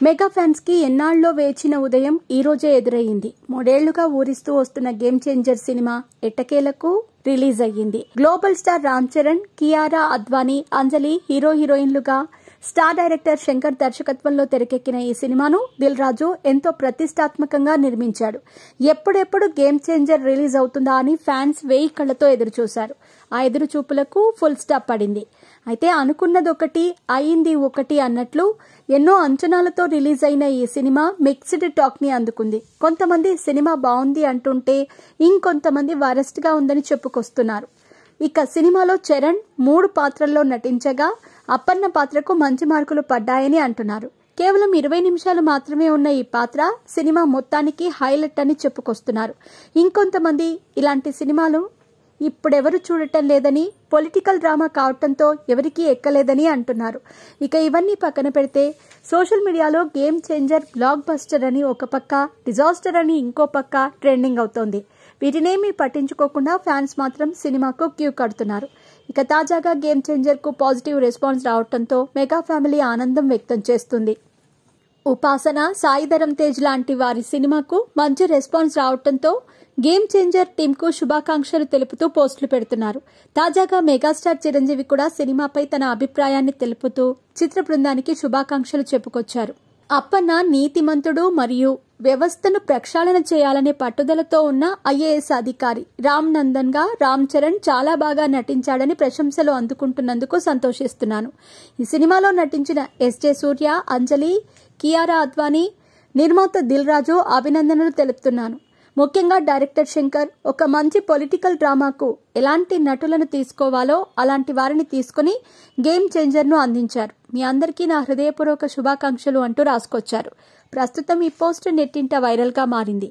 Mega fans కి ఎన్నాళ్ళలో వేచిన ఉదయం ఈ రోజే ఎదురయ్యింది. 3 ఏళ్లుగా ఊరిస్తూ వస్తున్న గేమ్ చేంజర్ సినిమా ఎట్టకేలకు రిలీజ్ అయ్యింది. గ్లోబల్ స్టార్ రామ్ చరణ్, కియారా అద్వానీ, అంజలి హీరోయిన్లుగా, స్టార్ డైరెక్టర్ శంకర్ దర్శకత్వంలో తెరకెక్కిన ఈ సినిమాను దిల్ రాజు ఎంతో ప్రతిష్టాత్మకంగా నిర్మించాడు. ఎప్పుడెప్పుడు గేమ్ చేంజర్ రిలీజ్ అవుతుందా అని ఫ్యాన్స్ 1000 కళ్లతో ఎదురుచూశారు. ఆ ఎదురుచూపులకు ఫుల్ స్టాప్ పడింది. అయితే అనుకున్నది ఒకటి, అయింది ఒకటి అన్నట్లు ఎన్నో అంచనాలతో రిలీజ్ అయిన ఈ సినిమా మిక్స్డ్ టాక్ ని అందుకుంది. కొంతమంది సినిమా బాగుంది అంటుంటే, ఇంకొంతమంది వరస్ట్ గా ఉందని చెప్పుకొస్తున్నారు. ఇక సినిమాలో చరణ్ 3 పాత్రల్లో నటించగా అప్పన్న పాత్రకు మంచి మార్కులు పడ్డాయని అంటున్నారు. కేవలం 20 నిమిషాలు మాత్రమే ఉన్న ఈ పాత్ర సినిమా మొత్తానికి హైలైట్ అని చెప్పుకొస్తున్నారు. ఇంకొంతమంది ఇలాంటి సినిమాలు ఇప్పుడెవరు చూడటం లేదని, పొలిటికల్ డ్రామా కావటంతో ఎవరికీ ఎక్కలేదని అంటున్నారు. ఇక ఇవన్నీ పక్కన పెడితే సోషల్ మీడియాలో గేమ్ చేంజర్ బ్లాక్ బస్టర్ అని ఒక పక్క, డిజాస్టర్ అని ఇంకో పక్క ట్రెండింగ్ అవుతోంది. వీటినేమీ పట్టించుకోకుండా ఫ్యాన్స్ మాత్రం సినిమాకు క్యూ కడుతున్నారు. ఇక తాజాగా గేమ్ చేంజర్ కు పాజిటివ్ రెస్పాన్స్ రావడంతో మెగా ఫ్యామిలీ ఆనందం వ్యక్తం చేస్తుంది. ఉపాసన, సాయి ధరమ్ తేజ్ లాంటి వారి సినిమాకు మంచి రెస్పాన్స్ రావడంతో గేమ్ చేంజర్ టీమ్ కు శుభాకాంక్షలు తెలుపుతూ పోస్టులు పెడుతున్నారు. తాజాగా మెగాస్టార్ చిరంజీవి కూడా సినిమాపై తన అభిప్రాయాన్ని తెలుపుతూ చిత్ర బృందానికి శుభాకాంక్షలు చెప్పుకొచ్చారు. అప్పన్న నీతిమంతుడు మరియు వ్యవస్థను ప్రక్షాళన చేయాలనే పట్టుదలతో ఉన్న ఐఏఎస్ అధికారి. రామ్ నందన్ గా రామ్ చరణ్ చాలా బాగా నటించాడని ప్రశంసలు అందుకుంటున్నందుకు సంతోషిస్తున్నాను. ఈ సినిమాలో నటించిన ఎస్జే సూర్య, అంజలి, కియారా అద్వానీ, నిర్మాత దిల్ రాజు అభినందనలు తెలుపుతున్నాను. ముఖ్యంగా డైరెక్టర్ శంకర్ ఒక మంచి పొలిటికల్ డ్రామాకు ఎలాంటి నటులను తీసుకోవాలో అలాంటి వారిని తీసుకుని గేమ్ చేంజర్ ను అందించారు. మీ అందరికీ నా హృదయపూర్వక శుభాకాంక్షలు అంటూ రాసుకొచ్చారు. ప్రస్తుతం ఈ పోస్ట్ నెట్టింట వైరల్ గా మారింది.